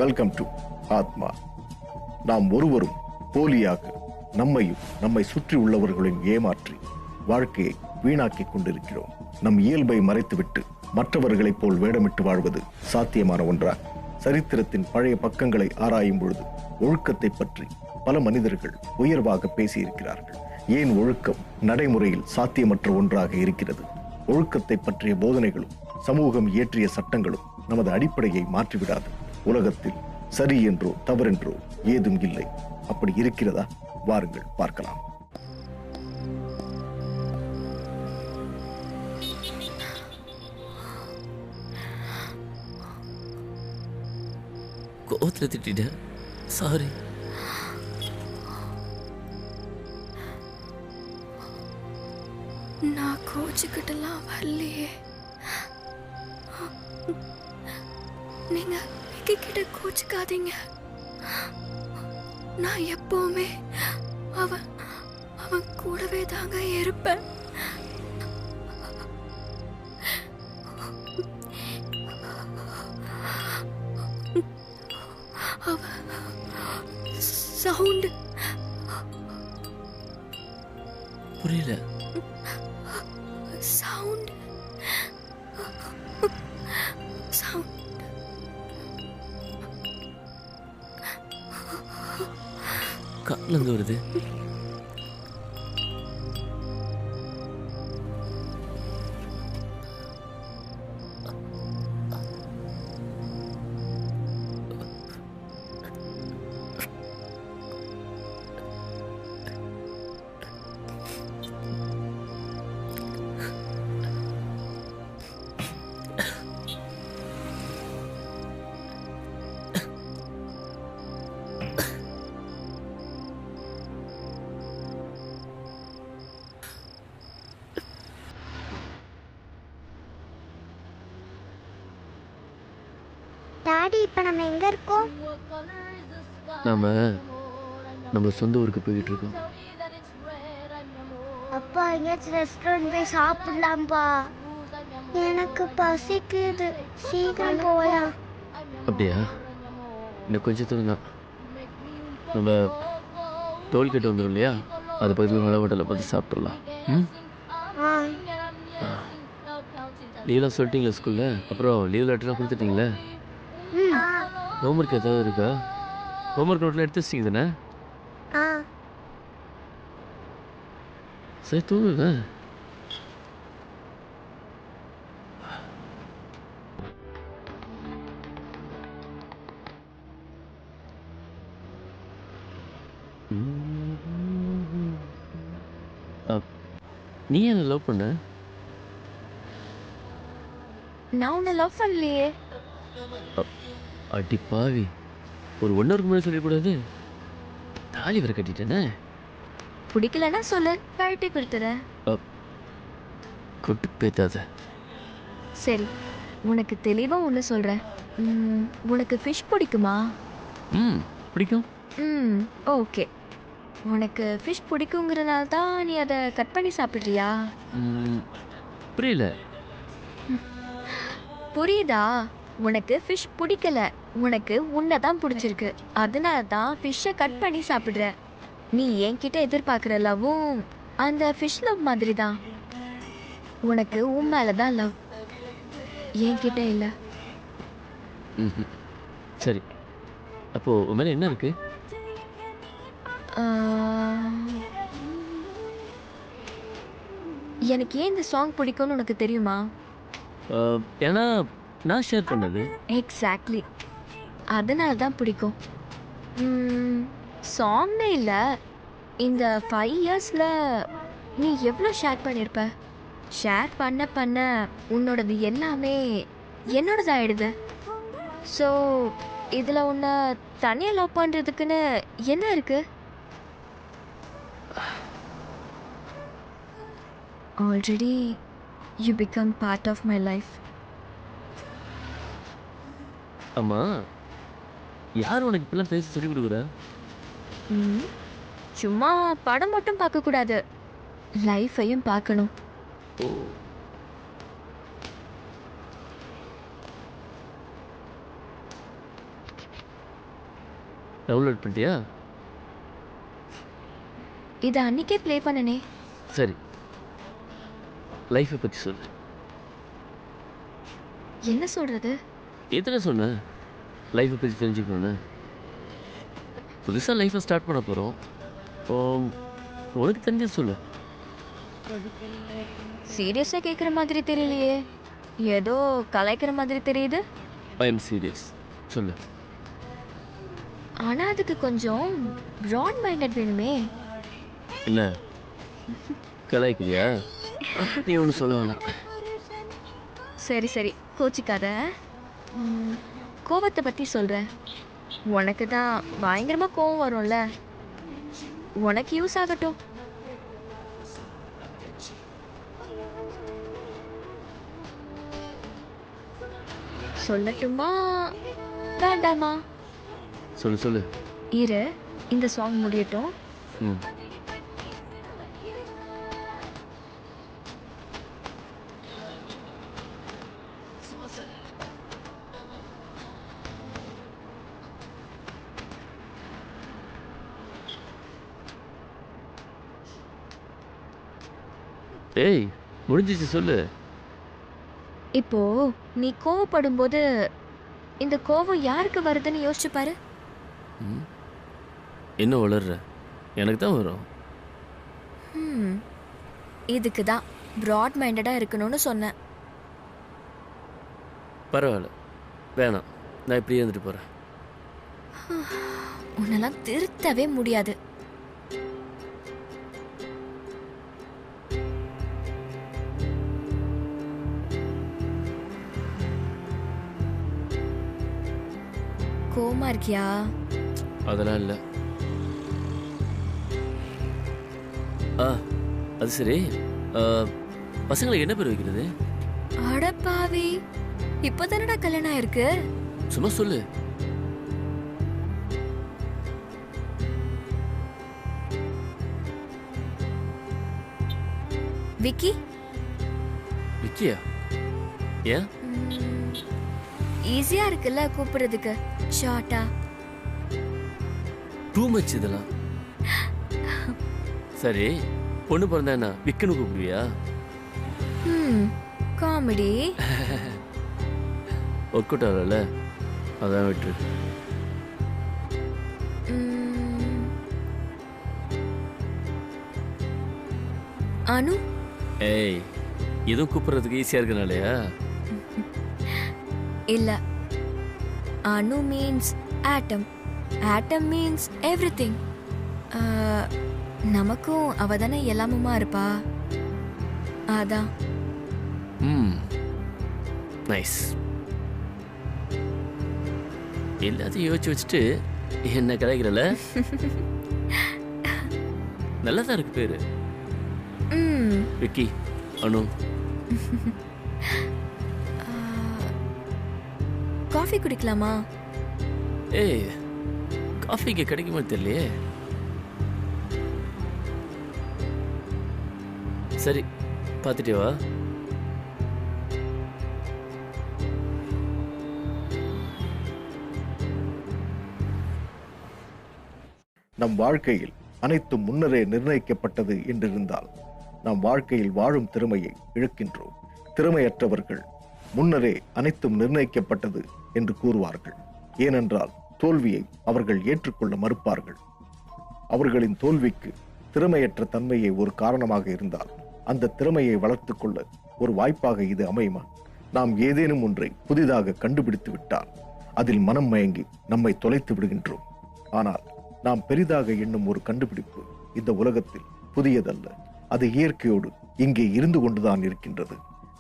Welcome to ஆத்மா. நாம் ஒருவரும் போலியாக நம்மையும் நம்மை சுற்றி உள்ளவர்களையும் ஏமாற்றி வாழ்க்கையை வீணாக்கிக் கொண்டிருக்கிறோம். நம் இயல்பை மறைத்துவிட்டு மற்றவர்களைப் போல் வேடமிட்டு வாழ்வது சாத்தியமான ஒன்றா? சரித்திரத்தின் பழைய பக்கங்களை ஆராயும் பொழுது ஒழுக்கத்தை பற்றி பல மனிதர்கள் உயர்வாக பேசியிருக்கிறார்கள். ஏன் ஒழுக்கம் நடைமுறையில் சாத்தியமற்ற ஒன்றாக இருக்கிறது? ஒழுக்கத்தை பற்றிய போதனைகளும் சமூகம் இயற்றிய சட்டங்களும் நமது அடிப்படையை மாற்றிவிடாது. உலகத்தில் சரி என்றோ தவறென்றோ ஏதும் இல்லை. அப்படி இருக்கிறதா? வாருங்கள் பார்க்கலாம். கோவத்துல திட்டிட்டேன், சாரி. நான் கோச்சுக்கிட்டலாம் வரலையே. நீங்க கிட்ட கோச்சுக்காதீங்க. நான் எப்பவுமே அவன் கூடவே தாங்க இருப்பேன். சவுண்ட் புரியல. சவுண்ட் சவுண்ட் கால்ல இருந்து வருது. டாடி, இப்போ நம்ம எங்க இருக்கோம்? நம்ம சொந்த ஊருக்கு போயிட்டு இருக்கோம். அப்பா, எங்கேயாச்சும் ரெஸ்டாரண்ட் போய் சாப்பிடலாம்பா. எனக்கு பசிக்குது, சீக்கிரம் போகலாம். அப்படியா? இன்னும் கொஞ்சம் தூரம் தான். நம்ம டோல்கேட் வந்துடும் இல்லையா? அதை பக்கத்தில் நல்ல ஹோட்டலில் பார்த்து சாப்பிட்றலாம். லீவ்லாம் சொல்லிட்டீங்களா ஸ்கூலில்? அப்புறம் லீவ் லெட்டர்லாம் கொடுத்துட்டீங்களே? ஹோம்ஒர்க் ஏதாவது இருக்கா? ஹோம்ஒர்க் நோட்டில் எடுத்து வச்சிங்க தானே? சரி, தூங்குங்க. நீ என்ன லவ் பண்ண? நான் உன்னை லவ் பண்ணலையே. அடி பாவி, ஒரு 1 ஹவருக்கு முன்னாடி சொல்லக்கூடாது. தாலி வர கட்டிட்டேனே. பிடிக்கலன்னா சொல்லு, கழட்டி கொடுத்துறேன். கொட்டு பேத்தாத. சரி, உனக்கு தெளிவாக ஒன்று சொல்கிறேன். உனக்கு ஃபிஷ் பிடிக்குமா? பிடிக்கும். ஓகே. உனக்கு ஃபிஷ் பிடிக்குங்கிறனால தான் நீ அதை கட் பண்ணி சாப்பிட்றியா? புரியல. புரியுதா? உனக்கு ஃபிஷ் பிடிக்கல, உனக்கு உன்னை தான் பிடிச்சிருக்கு. அதனால தான் ஃபிஷ்ஷை கட் பண்ணி சாப்பிட்ற. நீ என்கிட்ட எதிர்பார்க்குற லவ்வும் அந்த ஃபிஷ் லவ் மாதிரி தான். உனக்கு உன் மேலே தான் லவ், என்கிட்ட இல்லை. சரி, அப்போ உன் மேலே என்ன இருக்கு? எனக்கு ஏன் இந்த சாங் பிடிக்கும்னு உனக்கு தெரியுமா? ஏன்னா நான் ஷேர் பண்ணது. எக்ஸாக்ட்லி, அதனால தான் பிடிக்கும். சாங்னே இல்லை, இந்த 5 இயர்ஸில் நீ எவ்வளோ ஷேர் பண்ணியிருப்ப. ஷேர் பண்ண பண்ண உன்னோடது எல்லாமே என்னோடதாகிடுது. ஸோ இதில் உன்னை தனியாக லவ் பண்ணுறதுக்குன்னு என்ன இருக்குது? Already you become part of my life. ஆமாம், யார் உனக்கு இப்பெல்லாம் பேச சொல்லி கொடுக்குறா? சும்மா படம் மட்டும் பார்க்கக்கூடாது, லைஃபையும் பார்க்கணும். டவுன்லோட் பண்ணிட்டியா? இதை அன்னைக்கே ப்ளே பண்ணனே. சரி, லைஃப்பை பற்றி சொல்லு. என்ன சொல்றது? எத்தனை சொன்னேன் லைஃப்பை பற்றி தெரிஞ்சுக்கணுன்னு? புதுசாக லைஃப்பை ஸ்டார்ட் பண்ண போகிறோம். உனக்கு தெரிஞ்ச சொல்லு. சீரியஸாக கேட்குற மாதிரி தெரியலையே, ஏதோ கலாய்க்கிற மாதிரி தெரியுது. ஐ எம் சீரியஸ், சொல்லு. ஆனால் அதுக்கு கொஞ்சம் ப்ராட் மைண்டட் வேணுமே. என்ன கலாய்க்கிறியா? நீ ஒன்று சொல்ல வேணாம். சரி சரி, கோச்சிக்காத. கோவத்தை பற்றி சொல்கிறேன். உனக்கு தான் பயங்கரமாக கோவம் வரும்ல, உனக்கு யூஸ் ஆகட்டும். சொல்லட்டுமா வேண்டாமா? சொல்லு சொல்லு. இரு, இந்த சாங் முடியட்டும். ம். ஏய், முடிஞ்சிச்சு, சொல்லு. இப்போ நீ கோவப்படும் போது இந்த கோவம் யாருக்கு வருதுன்னு யோசிச்சு பாரு. என்ன வளர்ற? எனக்கு தான் வரும். இதுக்கு தான் ப்ராட் மைண்டடாக இருக்கணும்னு சொன்னேன். பரவாயில்ல, வேணாம், நான் இப்படியே இருந்துட்டு போகிறேன். உன்னெல்லாம் திருத்தவே முடியாது. கோவமா இருக்கியா? அதெல்லாம் இல்லை. அது சரி, பசங்களுக்கு என்ன பேர் வைக்கிறது? அடப்பாவி, இப்போதானடா கல்யாணம் ஆயிருக்கு. சும்மா சொல்லு. விக்கி. விக்கியா? ஏன்? ஈஸியா இருக்குல்ல கூப்பிடுறதுக்கு, ஷார்ட்டா. டூ மச் இதெல்லாம். சரி, பொண்ணு பிறந்தா என்ன விக்குன்னு கூப்பிடுவியா? காமெடி. ஒர்க் அவுட் ஆகல, அதான் விட்டுரு. அனு. ஏய், இதுவும் கூப்பிடுறதுக்கு ஈஸியா இருக்கனாலயா? இல்ல, அணு மீன்ஸ் ஆட்டம், ஆட்டம் மீன்ஸ் எவ்ரிதிங். நமக்கும் அவ தானே எல்லாமுமா இருப்பா, அதான். நைஸ். எல்லாத்தையும் யோசிச்சு வச்சுட்டு என்ன கிடைக்கிறல? நல்லா தான் இருக்கு பேரு. விக்கி, அனு. காஃபி குடிக்கலாமா? ஏய், காஃபி இங்கே கிடைக்குமா தெரியலையே. சரி, பார்த்துட்டே வா. நம் வாழ்க்கையில் அனைத்தும் முன்னரே நிர்ணயிக்கப்பட்டது என்றிருந்தால் நாம் வாழ்க்கையில் வாழும் திறமையை இழக்கின்றோம். திறமையற்றவர்கள் முன்னரே அனைத்தும் நிர்ணயிக்கப்பட்டது என்று கூறுவார்கள். ஏனென்றால் தோல்வியை அவர்கள் ஏற்றுக்கொள்ள மறுப்பார்கள். அவர்களின் தோல்விக்கு திறமையற்ற தன்மையை ஒரு காரணமாக இருந்தால் அந்த திறமையை வளர்த்துக் கொள்ள ஒரு வாய்ப்பாக இது அமையுமா? நாம் ஏதேனும் ஒன்றை புதிதாக கண்டுபிடித்து விட்டால் அதில் மனம் மயங்கி நம்மை தொலைத்து விடுகின்றோம். ஆனால் நாம் பெரிதாக எண்ணும் ஒரு கண்டுபிடிப்பு இந்த உலகத்தில் புதியதல்ல. அது இயற்கையோடு இங்கே இருந்து கொண்டுதான் இருக்கின்றது.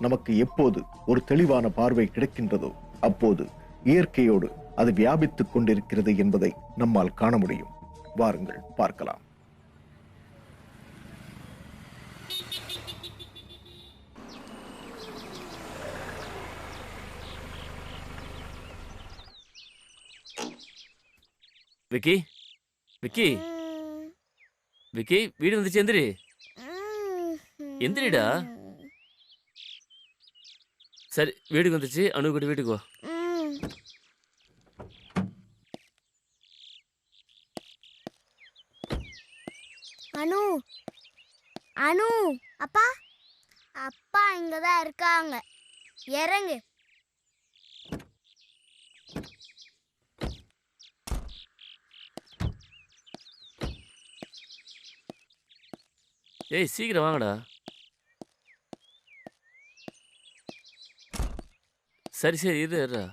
நமக்கு எப்போது ஒரு தெளிவான பார்வை கிடைக்கின்றதோ அப்போது இயற்கையோடு அது வியாபித்துக் கொண்டிருக்கிறது என்பதை நம்மால் காண முடியும். வாருங்கள் பார்க்கலாம். விக்கி, விக்கி, விக்கி, வீடு வந்துச்சு, எந்திரி. எந்திரிடா. சரி, வீட்டுக்கு வந்துச்சு, அனு கூட வீட்டுக்கு வா. அனு அனு அப்பா அப்பா இங்க தான் இருக்காங்க. இறங்கு. ஏய் சீக்கிரம் வாங்கடா. சரி சரி இருடா.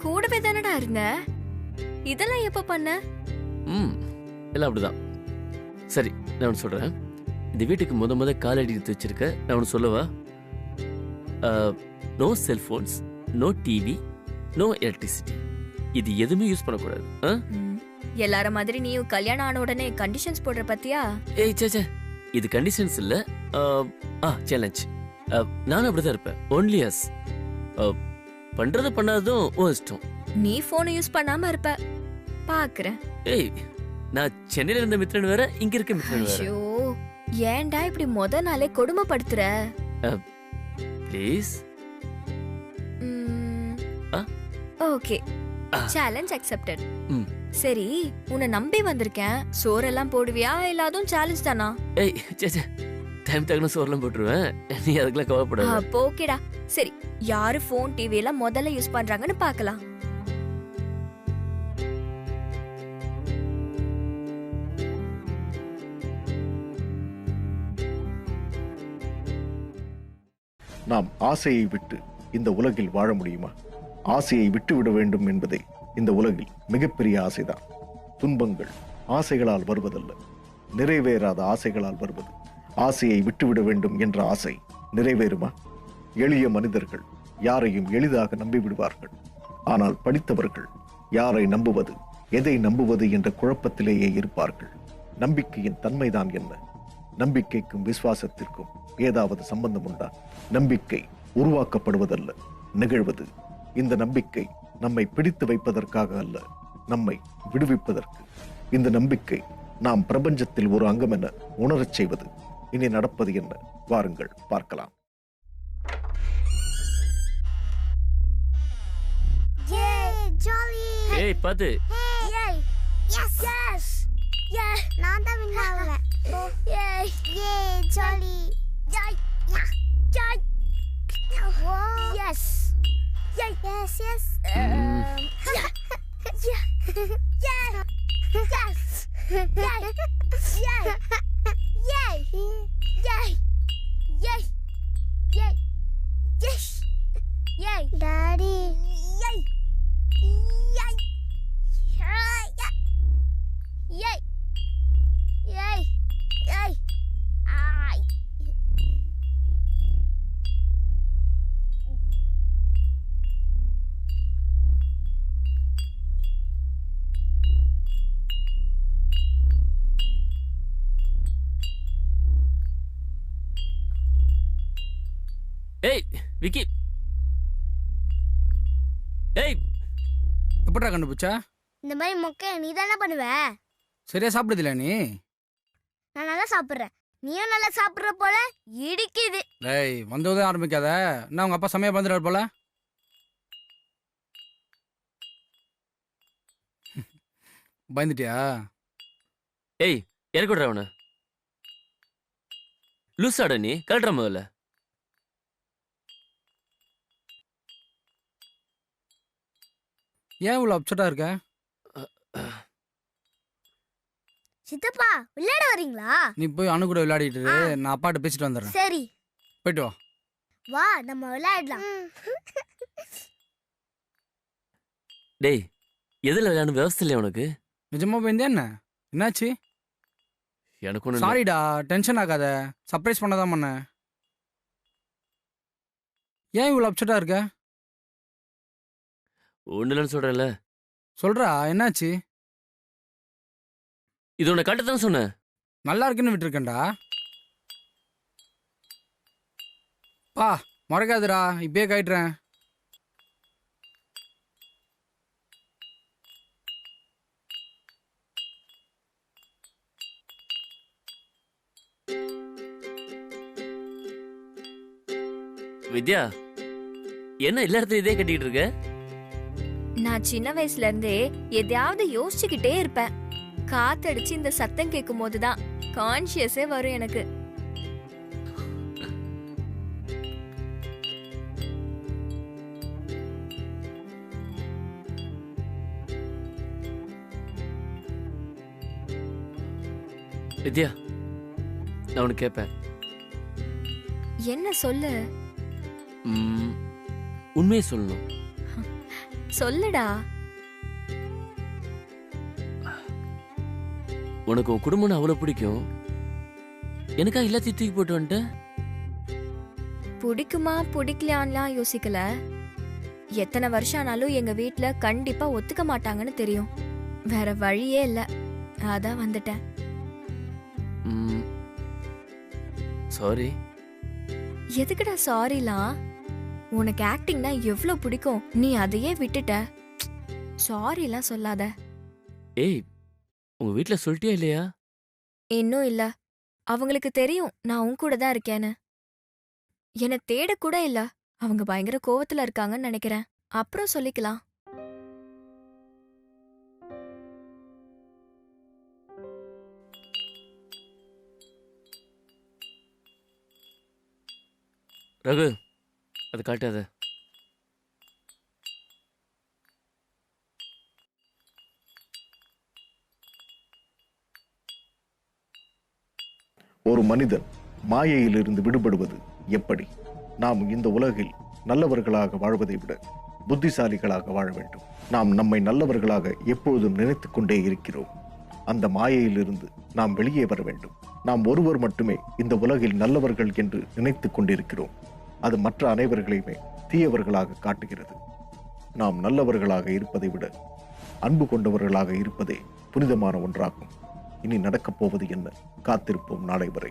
கூடவே தானடா இருந்த. இதெல்லாம் எப்ப பண்ண? எல்லாம் அப்படிதான். சரி நான் ஒன்று சொல்கிறேன். இந்த வீட்டுக்கு முத காலடி எடுத்து வச்சிருக்க. நான் ஒன்று சொல்லவா? No cellphones, no TV, no electricity. இது எதுவுமே யூஸ் பண்ணக்கூடாது. எல்லார மாதிரி நீயும் கல்யாணம் ஆன உடனே கண்டிஷன்ஸ் போடுற பத்தியா? ஏய் சே இது கண்டிஷன்ஸ் இல்லை, சேலஞ்ச். நானும் அப்படிதான் இருப்பேன். Only us. பண்றது பண்ணாததும் உன் இஷ்டம். நீ போன் யூஸ் பண்ணாம இருப்ப பாக்குறேன். ஏய் நான் சென்னையில இருந்த மித்ரன் வேற, இங்க இருக்க மித்ரன் வேற. ஐயோ ஏன்டா இப்படி முத நாளே கொடுமைப்படுத்துற? ப்ளீஸ். Okay, challenge accepted. சரி உன்னை நம்பி வந்திருக்கேன். சோறெல்லாம் போடுவியா இல்ல அதுவும் சேலஞ்ச் தானா? ஏய் சே டைம் தகுந்த சோறெல்லாம் போட்டுருவேன். நீ அதுக்கெல்லாம் கவலைப்படாத. அப்போ ஓகேடா. சரி யாரு போன் டிவி எல்லாம் முதல்ல யூஸ் பண்றாங்கன்னு பார்க்கலாம். நாம் ஆசையை விட்டு இந்த உலகில் வாழ முடியுமா? ஆசையை விட்டு விட வேண்டும் என்பதே இந்த உலகில் மிகப்பெரிய ஆசைதான். துன்பங்கள் ஆசைகளால் வருவதல்ல, நிறைவேறாத ஆசைகளால் வருவது. ஆசையை விட்டுவிட வேண்டும் என்ற ஆசை நிறைவேறுமா? எளிய மனிதர்கள் யாரையும் எளிதாக நம்பிவிடுவார்கள். ஆனால் படித்தவர்கள் யாரை நம்புவது, எதை நம்புவது என்ற குழப்பத்திலேயே இருப்பார்கள். நம்பிக்கையின் தன்மைதான் என்ன? நம்பிக்கைக்கும் விசுவாசத்திற்கும் ஏதாவது சம்பந்தம் உண்டா? நம்பிக்கை உருவாக்கப்படுவதல்ல, நிகழ்வது. இந்த நம்பிக்கை நம்மை பிடித்து வைப்பதற்காக அல்ல, நம்மை விடுவிப்பதற்கு. இந்த நம்பிக்கை நாம் பிரபஞ்சத்தில் ஒரு அங்கம் என உணரச் செய்வது. இனி நடப்பது என்ன? வாருங்கள் பார்க்கலாம். ஏய் பாத்து. நான் தான் win ஆகுவேன். Yay, jolly. Yes. Yes, yes. Daddy. ஏய் விக்கி. ஏய் எப்படா கண்டுபிடிச்சா? இந்த மாதிரி மொக்க நீ தானே பண்ணுவ? சரியா சாப்பிடுதில்ல நீ? நான் நல்லா சாப்பிடுறேன், நீயும் நல்லா சாப்பிடுற போல இடிக்குது. டேய் வந்ததே ஆரம்பிக்காத. என்ன உங்க அப்பா சமையல் வந்துடுறாரு போல? பயந்துட்டியா? ஏய் எனக்கு விடுற அவனை. லூசாட நீ கலட்டுற முதல்ல. ஏன் இவ்வளோ அப்செட்டா இருக்க? சித்தப்பா விளையாட வரீங்களா? நீ போய் அணு கூட விளையாடிட்டு இரு, நான் அப்பாட்ட பேசிட்டு வந்துடுறேன். சரி போயிட்டு வா. வா நம்ம விளையாடலாம். டேய் எதுல விளையாடணும் விவசாய இல்லையா உனக்கு? நிஜமா போயிருந்தே என்ன? என்னாச்சு? எனக்கு ஒண்ணு சாரிடா, டென்ஷன் ஆகாத. சர்ப்ரைஸ் பண்ணதான் பண்ண. ஏன் இவ்வளோ அப்செட்டா இருக்க? ஒண்ணு இல்லைன்னு சொல்றேன்ல. சொல்றா, என்னாச்சு? இது உன்னை கட்டத்தான் சொன்னேன். நல்லா இருக்குன்னு விட்டுருக்கேன்டா. பா மறக்காதுடா, இப்பயே காட்டுறேன். வித்யா, என்ன எல்லா இடத்துலயும் இதே கட்டிக்கிட்டு இருக்க? நான் சின்ன வயசுல இருந்தே எதையாவது யோசிச்சுக்கிட்டே இருப்பேன். காத்தடிச்சு இந்த சத்தம் கேட்கும் போதுதான் கான்சியஸே வரும் எனக்கு. வித்யா, நான் உனக்கு கேட்பேன். என்ன சொல்லு? உண்மையை சொல்லணும். சொல்லுடா. உனக்கு உன் குடும்பம் அவ்வளவு பிடிக்கும், எனக்கா எல்லாத்தையும் தூக்கி போட்டு வந்துட்ட? பிடிக்குமா பிடிக்கலான்லாம் யோசிக்கல. எத்தனை வருஷம் ஆனாலும் எங்க வீட்ல கண்டிப்பா ஒத்துக்க மாட்டாங்கன்னு தெரியும். வேற வழியே இல்ல, அதான் வந்துட்டேன். சாரி. எதுக்குடா சாரிலாம்? உனக்கு ஆக்டிங்னா எவ்வளவு பிடிக்கும், நீ அதையே விட்டுட்ட. சாரிலாம் சொல்லாத. ஏய், உங்க வீட்ல சொல்லிட்டியா இல்லையா? இன்னும் இல்ல. அவங்களுக்கு தெரியும் நான் உன் கூட தான் இருக்கேன்னு. என்னை தேட கூட இல்ல. அவங்க பயங்கர கோவத்துல இருக்காங்கன்னு நினைக்கிறேன். அப்புறம் சொல்லிக்கலாம். ரகு, அது காட்டாத. ஒரு மனிதன் மாயையிலிருந்து விடுபடுவது எப்படி? நாம் இந்த உலகில் நல்லவர்களாக வாழ்வதை விட புத்திசாலிகளாக வாழ வேண்டும். நாம் நம்மை நல்லவர்களாக எப்பொழுதும் நினைத்துக் கொண்டே இருக்கிறோம். அந்த மாயையிலிருந்து நாம் வெளியே வர வேண்டும். நாம் ஒருவர் மட்டுமே இந்த உலகில் நல்லவர்கள் என்று நினைத்துக் கொண்டிருக்கிறோம். அது மற்ற அனைவர்களையுமே தீயவர்களாக காட்டுகிறது. நாம் நல்லவர்களாக இருப்பதை விட அன்பு கொண்டவர்களாக இருப்பதே புனிதமான ஒன்றாகும். இனி நடக்கப் போவது என்ன? காத்திருப்போம் நாளை வரை.